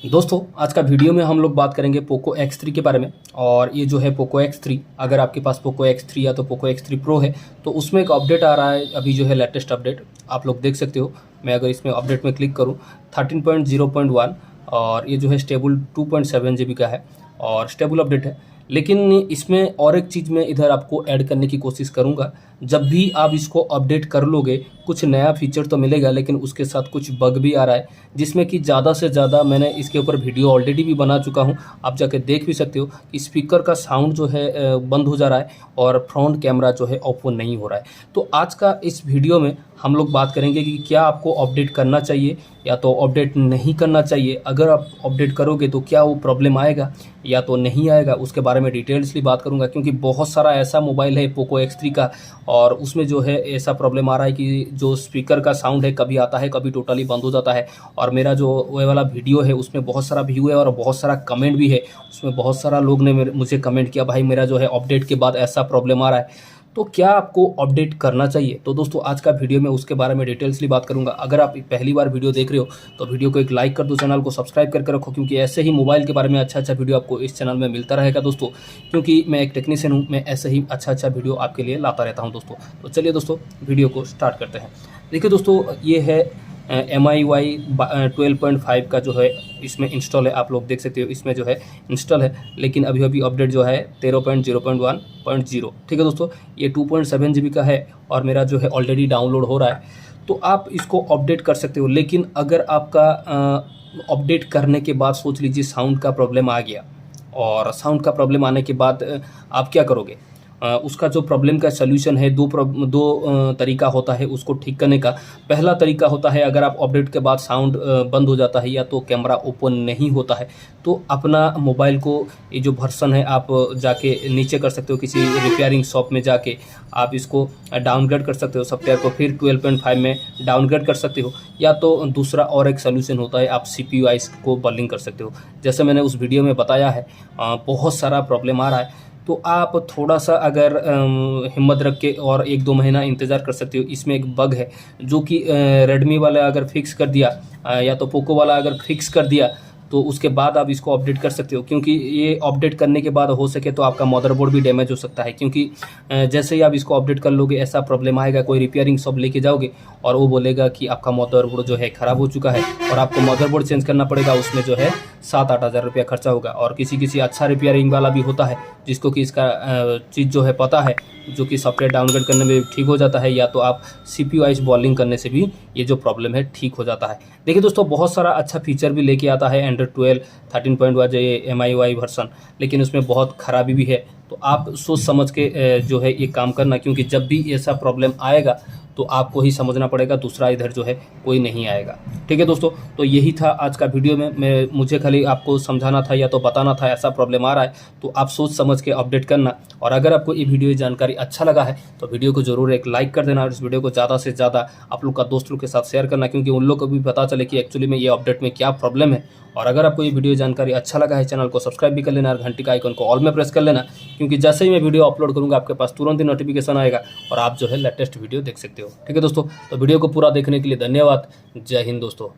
दोस्तों आज का वीडियो में हम लोग बात करेंगे पोको X3 के बारे में। और ये जो है पोको X3, अगर आपके पास पोको X3 या तो पोको X3 प्रो है तो उसमें एक अपडेट आ रहा है अभी, जो है लेटेस्ट अपडेट आप लोग देख सकते हो। मैं अगर इसमें अपडेट में क्लिक करूँ 13.0.1 और ये जो है स्टेबल 2.7 GB का है और स्टेबल अपडेट है। लेकिन इसमें और एक चीज़ मैं इधर आपको ऐड करने की कोशिश करूंगा। जब भी आप इसको अपडेट कर लोगे कुछ नया फीचर तो मिलेगा, लेकिन उसके साथ कुछ बग भी आ रहा है, जिसमें कि ज़्यादा से ज़्यादा मैंने इसके ऊपर वीडियो ऑलरेडी भी बना चुका हूं। आप जाके देख भी सकते हो कि स्पीकर का साउंड जो है बंद हो जा रहा है और फ्रंट कैमरा जो है ओपन नहीं हो रहा है। तो आज का इस वीडियो में हम लोग बात करेंगे कि क्या आपको अपडेट करना चाहिए या तो अपडेट नहीं करना चाहिए। अगर आप अपडेट करोगे तो क्या वो प्रॉब्लम आएगा या तो नहीं आएगा, उसके बारे में डिटेल्सली बात करूंगा। क्योंकि बहुत सारा ऐसा मोबाइल है पोको X3 का और उसमें जो है ऐसा प्रॉब्लम आ रहा है कि जो स्पीकर का साउंड है कभी आता है कभी टोटली बंद हो जाता है। और मेरा जो वो वाला वीडियो है उसमें बहुत सारा व्यू है और बहुत सारा कमेंट भी है। उसमें बहुत सारा लोग ने मुझे कमेंट किया, भाई मेरा जो है अपडेट के बाद ऐसा प्रॉब्लम आ रहा है, तो क्या आपको अपडेट करना चाहिए। तो दोस्तों आज का वीडियो में उसके बारे में डिटेल्सली बात करूंगा। अगर आप पहली बार वीडियो देख रहे हो तो वीडियो को एक लाइक कर दो, चैनल को सब्सक्राइब करके रखो, क्योंकि ऐसे ही मोबाइल के बारे में अच्छा वीडियो आपको इस चैनल में मिलता रहेगा दोस्तों। क्योंकि मैं एक टेक्नीशियन हूँ, मैं ऐसे ही अच्छा वीडियो आपके लिए लाता रहता हूँ दोस्तों। तो चलिए दोस्तों वीडियो को स्टार्ट करते हैं। देखिए दोस्तों, ये है MIUI 12.5 का जो है इसमें इंस्टॉल है। आप लोग देख सकते हो इसमें जो है इंस्टॉल है, लेकिन अभी अपडेट जो है 13.0.1.0। ठीक है दोस्तों, ये 2.7 GB का है और मेरा जो है ऑलरेडी डाउनलोड हो रहा है। तो आप इसको अपडेट कर सकते हो। लेकिन अगर आपका अपडेट करने के बाद सोच लीजिए साउंड का प्रॉब्लम आ गया, और साउंड का प्रॉब्लम आने के बाद आप क्या करोगे। उसका जो प्रॉब्लम का सलूशन है, दो तरीका होता है उसको ठीक करने का। पहला तरीका होता है, अगर आप अपडेट के बाद साउंड बंद हो जाता है या तो कैमरा ओपन नहीं होता है, तो अपना मोबाइल को ये जो वर्सन है आप जाके नीचे कर सकते हो, किसी रिपेयरिंग शॉप में जाके आप इसको डाउनग्रेड कर सकते हो सॉफ्टवेयर को, फिर 12.5 में डाउनग्रेड कर सकते हो। या तो दूसरा और एक सलूशन होता है, आप CPU को बर्निंग कर सकते हो। जैसे मैंने उस वीडियो में बताया है, बहुत सारा प्रॉब्लम आ रहा है, तो आप थोड़ा सा अगर हिम्मत रख के और 1-2 महीना इंतज़ार कर सकते हो। इसमें एक बग है जो कि रेडमी वाला अगर फिक्स कर दिया या तो पोको वाला अगर फिक्स कर दिया तो उसके बाद आप इसको अपडेट कर सकते हो। क्योंकि ये अपडेट करने के बाद हो सके तो आपका मदरबोर्ड भी डैमेज हो सकता है। क्योंकि जैसे ही आप इसको अपडेट कर लोगे ऐसा प्रॉब्लम आएगा, कोई रिपेयरिंग शॉप लेके जाओगे और वो बोलेगा कि आपका मदरबोर्ड जो है ख़राब हो चुका है और आपको मदरबोर्ड चेंज करना पड़ेगा। उसमें जो है 7-8 हज़ार रुपया खर्चा होगा। और किसी अच्छा रिपेयरिंग वाला भी होता है जिसको कि इसका चीज़ जो है पता है, जो कि सॉफ्टवेयर डाउनग्रेड करने में ठीक हो जाता है, या तो आप CPU बॉलिंग करने से भी ये जो प्रॉब्लम है ठीक हो जाता है। देखिए दोस्तों, बहुत सारा अच्छा फीचर भी लेके आता है एंड्रॉइड 12 13.1 जो ये MIUI वर्सन, लेकिन उसमें बहुत खराबी भी है। तो आप सोच समझ के जो है ये काम करना, क्योंकि जब भी ऐसा प्रॉब्लम आएगा तो आपको ही समझना पड़ेगा, दूसरा इधर जो है कोई नहीं आएगा। ठीक है दोस्तों, तो यही था आज का वीडियो में मुझे खाली आपको समझाना था या तो बताना था ऐसा प्रॉब्लम आ रहा है, तो आप सोच समझ के अपडेट करना। और अगर आपको ये वीडियो जानकारी अच्छा लगा है तो वीडियो को जरूर एक लाइक कर देना और इस वीडियो को ज़्यादा से ज़्यादा आप लोग का दोस्त लोग के साथ शेयर करना, क्योंकि उन लोग को भी पता चले कि एक्चुअली में ये अपडेट में क्या प्रॉब्लम है। और अगर आपको ये वीडियो जानकारी अच्छा लगा है, चैनल को सब्सक्राइब भी कर लेना और घंटी का आइकन को ऑल में प्रेस कर लेना, क्योंकि जैसे ही मैं वीडियो अपलोड करूँगा आपके पास तुरंत ही नोटिफिकेशन आएगा और आप जो है लेटेस्ट वीडियो देख सकते हो। ठीक है दोस्तों, तो वीडियो को पूरा देखने के लिए धन्यवाद। जय हिंद दोस्तों।